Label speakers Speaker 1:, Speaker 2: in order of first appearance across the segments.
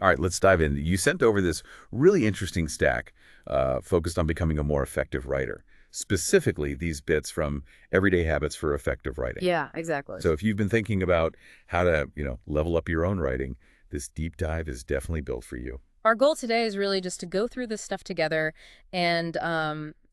Speaker 1: All right, let's dive in. You sent over this really interesting stack focused on becoming a more effective writer, specifically these bits from Everyday Habits for Effective Writing.
Speaker 2: Yeah, exactly.
Speaker 1: So if you've been thinking about how to, level up your own writing, this deep dive is definitely built for you.
Speaker 2: Our goal today is really just to go through this stuff together and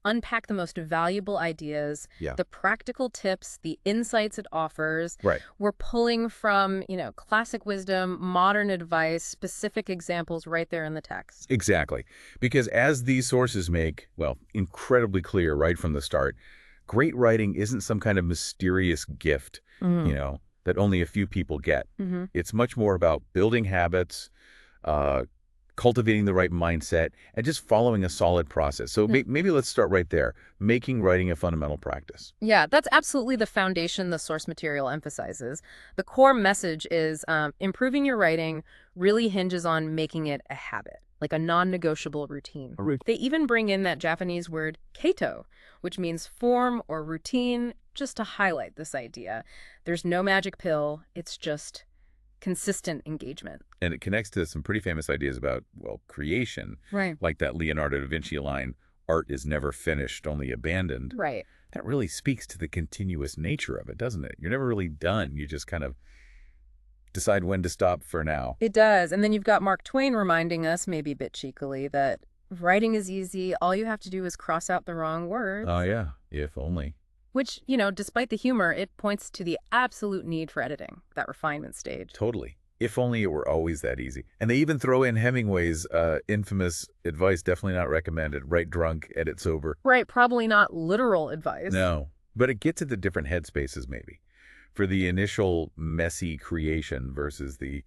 Speaker 2: unpack the most valuable ideas,
Speaker 1: Yeah.
Speaker 2: the practical tips, the insights it offers.
Speaker 1: Right.
Speaker 2: We're pulling from, classic wisdom, modern advice, specific examples right there in the text.
Speaker 1: Exactly. Because as these sources make, incredibly clear right from the start, great writing isn't some kind of mysterious gift, that only a few people get.
Speaker 2: Mm-hmm.
Speaker 1: It's much more about building habits, cultivating the right mindset, and just following a solid process. So maybe let's start right there, making writing a fundamental practice.
Speaker 2: Yeah, that's absolutely the foundation the source material emphasizes. The core message is improving your writing really hinges on making it a habit, like a non-negotiable routine. They even bring in that Japanese word keito, which means form or routine, just to highlight this idea. There's no magic pill, it's just consistent engagement.
Speaker 1: And it connects to some pretty famous ideas about, creation.
Speaker 2: Right.
Speaker 1: Like that Leonardo da Vinci line, art is never finished, only abandoned.
Speaker 2: Right.
Speaker 1: That really speaks to the continuous nature of it, doesn't it? You're never really done. You just kind of decide when to stop for now.
Speaker 2: It does. And then you've got Mark Twain reminding us, maybe a bit cheekily, that writing is easy. All you have to do is cross out the wrong words.
Speaker 1: Oh, yeah. If only.
Speaker 2: Which, despite the humor, it points to the absolute need for editing, that refinement stage.
Speaker 1: Totally. If only it were always that easy. And they even throw in Hemingway's infamous advice, definitely not recommended, write drunk, edit sober.
Speaker 2: Right, probably not literal advice.
Speaker 1: No, but it gets at the different headspaces maybe. For the initial messy creation versus the,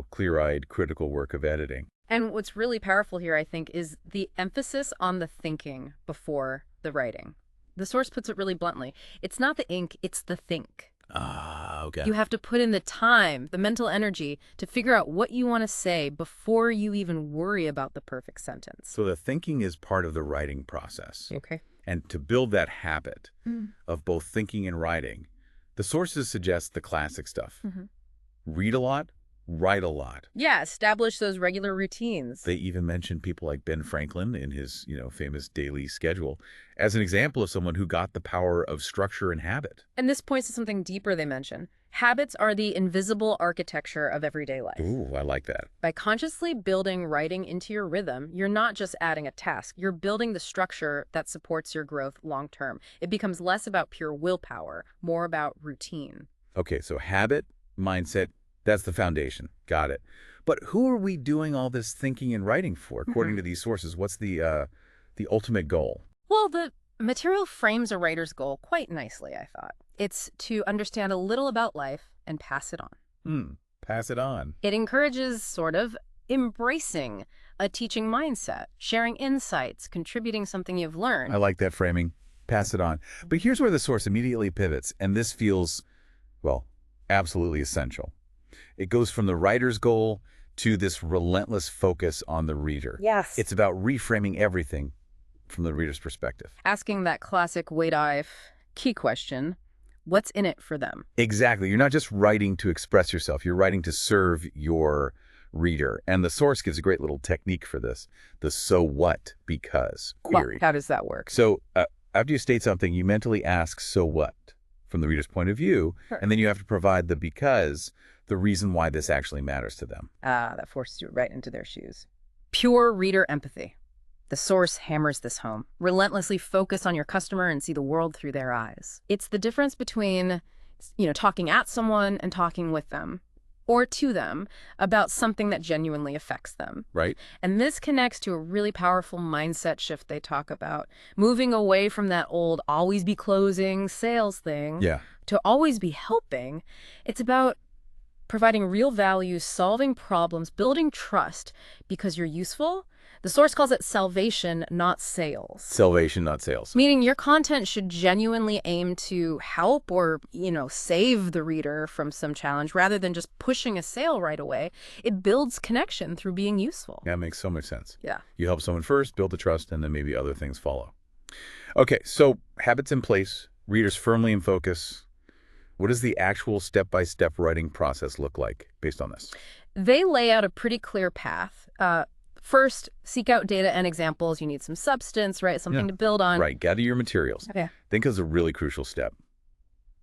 Speaker 1: clear-eyed critical work of editing.
Speaker 2: And what's really powerful here, I think, is the emphasis on the thinking before the writing. The source puts it really bluntly. It's not the ink, it's the think.
Speaker 1: Ah, okay.
Speaker 2: You have to put in the time, the mental energy to figure out what you want to say before you even worry about the perfect sentence.
Speaker 1: So the thinking is part of the writing process.
Speaker 2: Okay.
Speaker 1: And to build that habit of both thinking and writing, the sources suggest the classic stuff. Read a lot, write a lot.
Speaker 2: Yeah, establish those regular routines.
Speaker 1: They even mention people like Ben Franklin in his, famous daily schedule as an example of someone who got the power of structure and habit.
Speaker 2: And this points to something deeper they mention. Habits are the invisible architecture of everyday life.
Speaker 1: Ooh, I like that.
Speaker 2: By consciously building writing into your rhythm, you're not just adding a task, you're building the structure that supports your growth long term. It becomes less about pure willpower, more about routine.
Speaker 1: Okay, so habit, mindset, that's the foundation. Got it. But who are we doing all this thinking and writing for, according to these sources? What's the ultimate goal?
Speaker 2: Well, the material frames a writer's goal quite nicely, I thought. It's to understand a little about life and pass it on.
Speaker 1: Pass it on.
Speaker 2: It encourages sort of embracing a teaching mindset, sharing insights, contributing something you've learned.
Speaker 1: I like that framing. Pass it on. But here's where the source immediately pivots, and this feels, absolutely essential. It goes from the writer's goal to this relentless focus on the reader.
Speaker 2: Yes.
Speaker 1: It's about reframing everything from the reader's perspective.
Speaker 2: Asking that classic WIIFT key question, what's in it for them?
Speaker 1: Exactly. You're not just writing to express yourself. You're writing to serve your reader. And the source gives a great little technique for this, the so what because query.
Speaker 2: How does that work?
Speaker 1: So after you state something, you mentally ask so what from the reader's point of view,
Speaker 2: Sure.
Speaker 1: and then you have to provide the because, the reason why this actually matters to them.
Speaker 2: That forces you right into their shoes. Pure reader empathy. The source hammers this home. Relentlessly focus on your customer and see the world through their eyes. It's the difference between, talking at someone and talking with them or to them about something that genuinely affects them.
Speaker 1: Right.
Speaker 2: And this connects to a really powerful mindset shift they talk about, moving away from that old always be closing sales thing to always be helping. It's about providing real value, solving problems, building trust because you're useful. The source calls it salvation, not sales.
Speaker 1: Salvation, not sales.
Speaker 2: Meaning your content should genuinely aim to help or, save the reader from some challenge rather than just pushing a sale right away. It builds connection through being useful.
Speaker 1: That makes so much sense.
Speaker 2: Yeah.
Speaker 1: You help someone first, build the trust, and then maybe other things follow. Okay, so habits in place, readers firmly in focus. What does the actual step-by-step writing process look like based on this?
Speaker 2: They lay out a pretty clear path. First, seek out data and examples. You need some substance, right? Something to build on.
Speaker 1: Right, gather your materials.
Speaker 2: Okay.
Speaker 1: Then comes a really crucial step.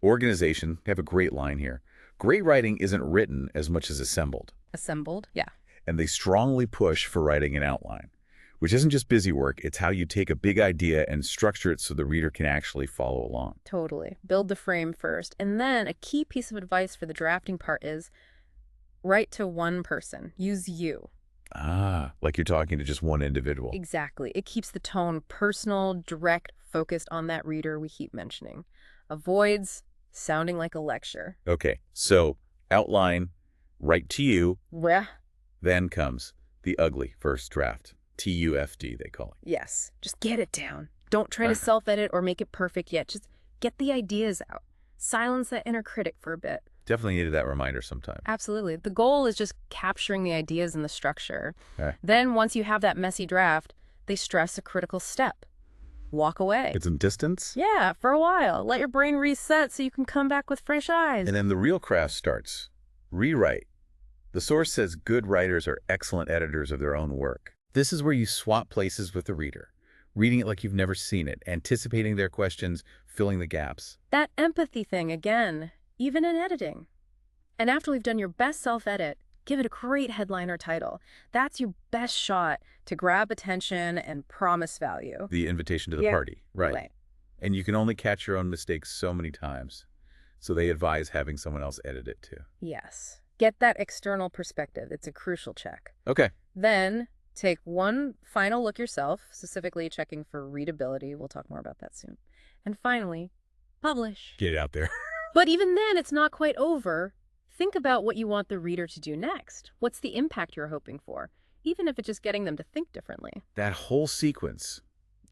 Speaker 1: Organization. They have a great line here. Great writing isn't written as much as assembled.
Speaker 2: Assembled, yeah.
Speaker 1: And they strongly push for writing an outline, which isn't just busy work. It's how you take a big idea and structure it so the reader can actually follow along.
Speaker 2: Totally. Build the frame first. And then a key piece of advice for the drafting part is write to one person. Use you.
Speaker 1: Ah, like you're talking to just one individual.
Speaker 2: Exactly. It keeps the tone personal, direct, focused on that reader we keep mentioning. Avoids sounding like a lecture.
Speaker 1: Okay, so outline, write to you,
Speaker 2: Yeah.
Speaker 1: then comes the ugly first draft. TUFD, they call it.
Speaker 2: Yes. Just get it down. Don't try to self-edit or make it perfect yet. Just get the ideas out. Silence that inner critic for a bit.
Speaker 1: Definitely needed that reminder sometime.
Speaker 2: Absolutely. The goal is just capturing the ideas in the structure.
Speaker 1: Okay.
Speaker 2: Then once you have that messy draft, they stress a critical step. Walk away.
Speaker 1: Get some distance.
Speaker 2: Yeah, for a while. Let your brain reset so you can come back with fresh eyes.
Speaker 1: And then the real craft starts. Rewrite. The source says good writers are excellent editors of their own work. This is where you swap places with the reader, reading it like you've never seen it, anticipating their questions, filling the gaps.
Speaker 2: That empathy thing again, even in editing. And after we've done your best self-edit, give it a great headline or title. That's your best shot to grab attention and promise value.
Speaker 1: The invitation to the party, right. And you can only catch your own mistakes so many times. So they advise having someone else edit it too.
Speaker 2: Yes. Get that external perspective. It's a crucial check.
Speaker 1: Okay.
Speaker 2: Then take one final look yourself, specifically checking for readability. We'll talk more about that soon. And finally, publish.
Speaker 1: Get it out there.
Speaker 2: But even then, it's not quite over. Think about what you want the reader to do next. What's the impact you're hoping for, even if it's just getting them to think differently.
Speaker 1: That whole sequence,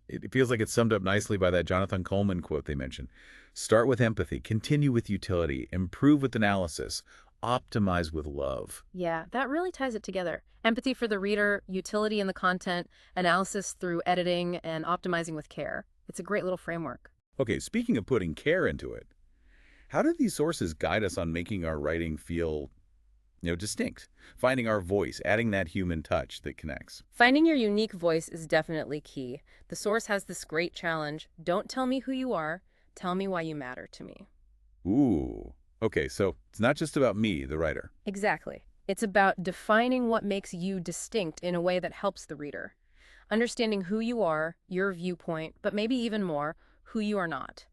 Speaker 1: it feels like it's summed up nicely by that Jonathan Coleman quote they mentioned. Start with empathy, continue with utility, improve with analysis, optimize with love.
Speaker 2: Yeah, that really ties it together. Empathy for the reader, utility in the content, analysis through editing, and optimizing with care. It's a great little framework.
Speaker 1: Okay, speaking of putting care into it, how do these sources guide us on making our writing feel, distinct? Finding our voice, adding that human touch that connects.
Speaker 2: Finding your unique voice is definitely key. The source has this great challenge. Don't tell me who you are. Tell me why you matter to me.
Speaker 1: Ooh. Okay, so it's not just about me, the writer.
Speaker 2: Exactly. It's about defining what makes you distinct in a way that helps the reader. Understanding who you are, your viewpoint, but maybe even more, who you are not.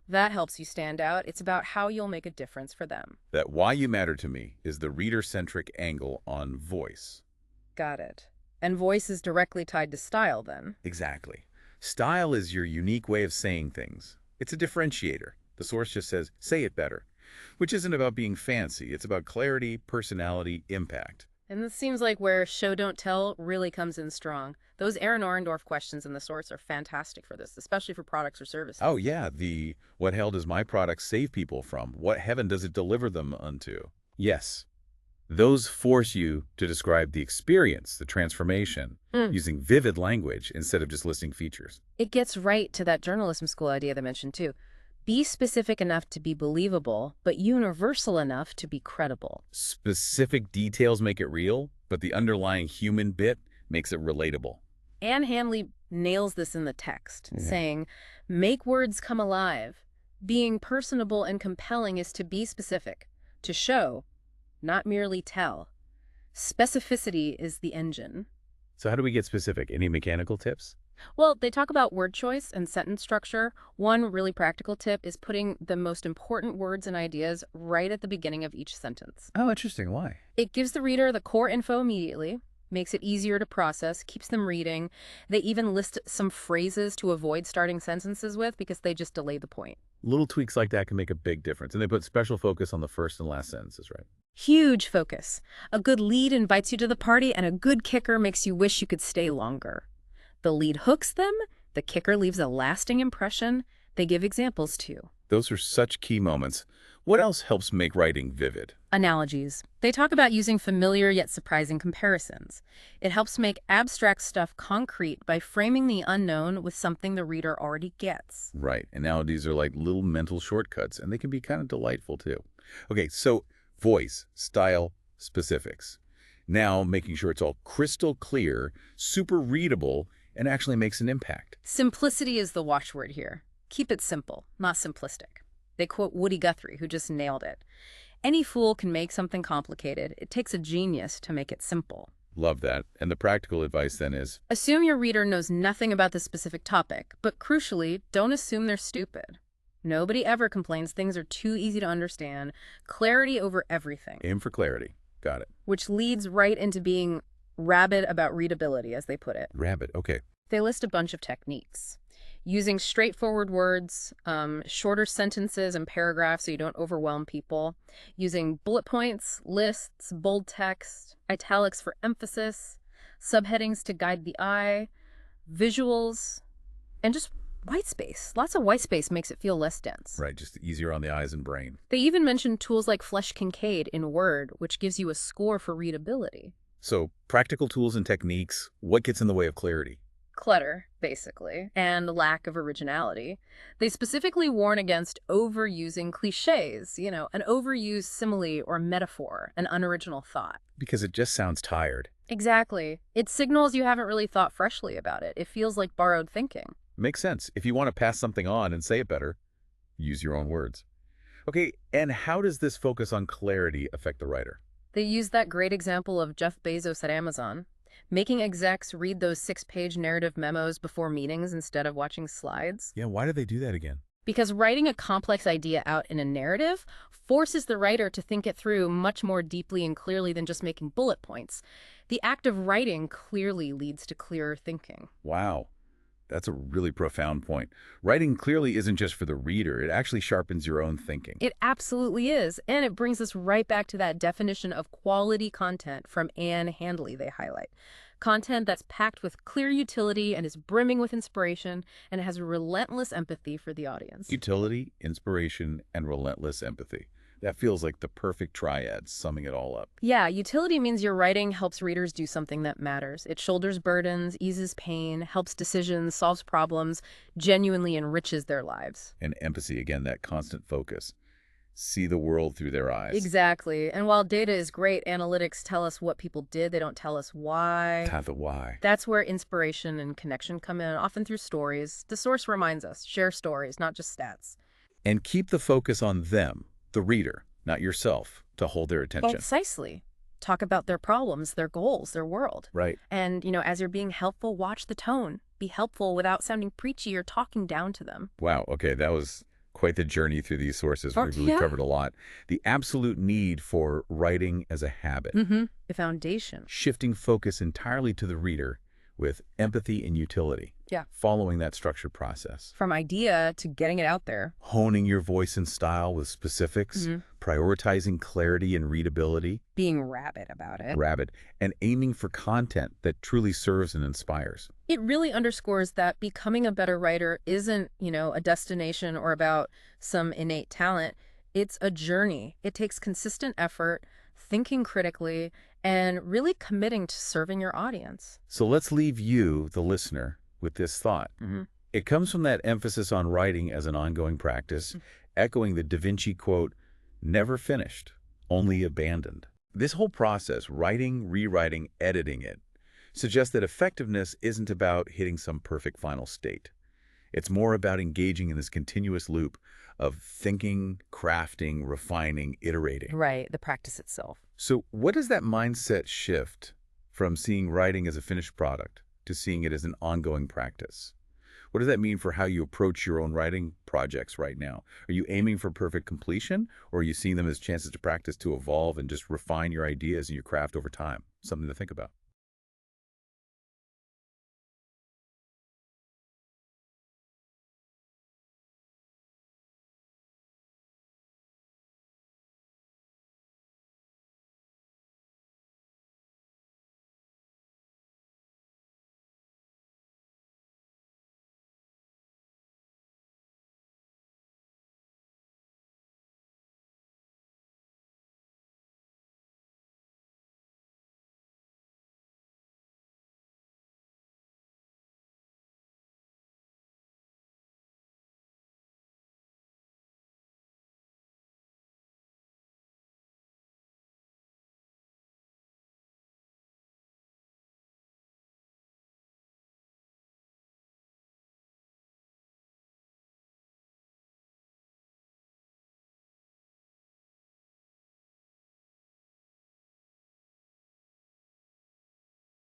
Speaker 2: That helps you stand out. It's about how you'll make a difference for them.
Speaker 1: That why you matter to me is the reader-centric angle on voice.
Speaker 2: Got it. And voice is directly tied to style, then.
Speaker 1: Exactly. Style is your unique way of saying things. It's a differentiator. The source just says, say it better. Which isn't about being fancy. It's about clarity, personality, impact.
Speaker 2: And this seems like where show don't tell really comes in strong. Those Aaron Orendorff questions in the source are fantastic for this, especially for products or services.
Speaker 1: Oh yeah, what hell does my product save people from? What heaven does it deliver them unto? Yes. Those force you to describe the experience, the transformation, using vivid language instead of just listing features.
Speaker 2: It gets right to that journalism school idea that I mentioned too. Be specific enough to be believable, but universal enough to be credible.
Speaker 1: Specific details make it real, but the underlying human bit makes it relatable.
Speaker 2: Anne Handley nails this in the text, saying, make words come alive. Being personable and compelling is to be specific, to show, not merely tell. Specificity is the engine.
Speaker 1: So how do we get specific? Any mechanical tips?
Speaker 2: Well, they talk about word choice and sentence structure. One really practical tip is putting the most important words and ideas right at the beginning of each sentence.
Speaker 1: Oh, interesting. Why?
Speaker 2: It gives the reader the core info immediately, makes it easier to process, keeps them reading. They even list some phrases to avoid starting sentences with because they just delay the point.
Speaker 1: Little tweaks like that can make a big difference. And they put special focus on the first and last sentences, right?
Speaker 2: Huge focus. A good lead invites you to the party, and a good kicker makes you wish you could stay longer. The lead hooks them, the kicker leaves a lasting impression. They give examples too.
Speaker 1: Those are such key moments. What else helps make writing vivid?
Speaker 2: Analogies. They talk about using familiar yet surprising comparisons. It helps make abstract stuff concrete by framing the unknown with something the reader already gets.
Speaker 1: Right. Analogies are like little mental shortcuts, and they can be kind of delightful too. Okay, so voice, style, specifics. Now making sure it's all crystal clear, super readable, and actually makes an impact.
Speaker 2: Simplicity is the watchword here. Keep it simple, not simplistic. They quote Woody Guthrie, who just nailed it. Any fool can make something complicated. It takes a genius to make it simple.
Speaker 1: Love that. And the practical advice then is,
Speaker 2: Assume your reader knows nothing about this specific topic, but crucially, don't assume they're stupid. Nobody ever complains things are too easy to understand. Clarity over everything.
Speaker 1: aim for clarity. Got it.
Speaker 2: Which leads right into being rabid about readability, as they put it.
Speaker 1: Rabbit. Okay.
Speaker 2: They list a bunch of techniques. Using straightforward words, shorter sentences and paragraphs so you don't overwhelm people. Using bullet points, lists, bold text, italics for emphasis, subheadings to guide the eye, visuals, and just white space. Lots of white space makes it feel less dense.
Speaker 1: Right. Just easier on the eyes and brain.
Speaker 2: They even mention tools like Flesh Kincaid in Word, which gives you a score for readability.
Speaker 1: So practical tools and techniques, what gets in the way of clarity?
Speaker 2: Clutter, basically, and lack of originality. They specifically warn against overusing cliches, an overused simile or metaphor, an unoriginal thought.
Speaker 1: Because it just sounds tired.
Speaker 2: Exactly. It signals you haven't really thought freshly about it. It feels like borrowed thinking.
Speaker 1: Makes sense. If you want to pass something on and say it better, use your own words. Okay, and how does this focus on clarity affect the writer?
Speaker 2: They use that great example of Jeff Bezos at Amazon, making execs read those 6-page narrative memos before meetings instead of watching slides.
Speaker 1: Yeah, why do they do that again?
Speaker 2: Because writing a complex idea out in a narrative forces the writer to think it through much more deeply and clearly than just making bullet points. The act of writing clearly leads to clearer thinking.
Speaker 1: Wow, that's a really profound point. Writing clearly isn't just for the reader. It actually sharpens your own thinking.
Speaker 2: It absolutely is. And it brings us right back to that definition of quality content from Handley they highlight. Content that's packed with clear utility and is brimming with inspiration and has relentless empathy for the audience.
Speaker 1: Utility, inspiration, and relentless empathy. That feels like the perfect triad, summing it all up.
Speaker 2: Yeah, utility means your writing helps readers do something that matters. It shoulders burdens, eases pain, helps decisions, solves problems, genuinely enriches their lives.
Speaker 1: And empathy, again, that constant focus. See the world through their eyes.
Speaker 2: Exactly. And while data is great, analytics tell us what people did. They don't tell us why.
Speaker 1: The why.
Speaker 2: That's where inspiration and connection come in, often through stories. The source reminds us, share stories, not just stats.
Speaker 1: And keep the focus on them, the reader, not yourself, to hold their attention.
Speaker 2: Precisely. Talk about their problems, their goals, their world.
Speaker 1: Right.
Speaker 2: And, as you're being helpful, watch the tone. Be helpful without sounding preachy or talking down to them.
Speaker 1: Wow. Okay, that was quite the journey through these sources. We've really covered a lot. The absolute need for writing as a habit.
Speaker 2: The foundation.
Speaker 1: Shifting focus entirely to the reader with empathy and utility.
Speaker 2: Yeah.
Speaker 1: Following that structured process.
Speaker 2: From idea to getting it out there.
Speaker 1: Honing your voice and style with specifics. Prioritizing clarity and readability.
Speaker 2: Being rabid about it.
Speaker 1: And aiming for content that truly serves and inspires.
Speaker 2: It really underscores that becoming a better writer isn't, a destination or about some innate talent. It's a journey. It takes consistent effort, thinking critically, and really committing to serving your audience.
Speaker 1: So let's leave you, the listener, with this thought. It comes from that emphasis on writing as an ongoing practice, echoing the Da Vinci quote, "Never finished, only abandoned." This whole process, writing, rewriting, editing it, suggests that effectiveness isn't about hitting some perfect final state. It's more about engaging in this continuous loop of thinking, crafting, refining, iterating.
Speaker 2: Right, the practice itself.
Speaker 1: So what does that mindset shift from seeing writing as a finished product to seeing it as an ongoing practice? What does that mean for how you approach your own writing projects right now? Are you aiming for perfect completion, or are you seeing them as chances to practice, to evolve, and just refine your ideas and your craft over time? Something to think about.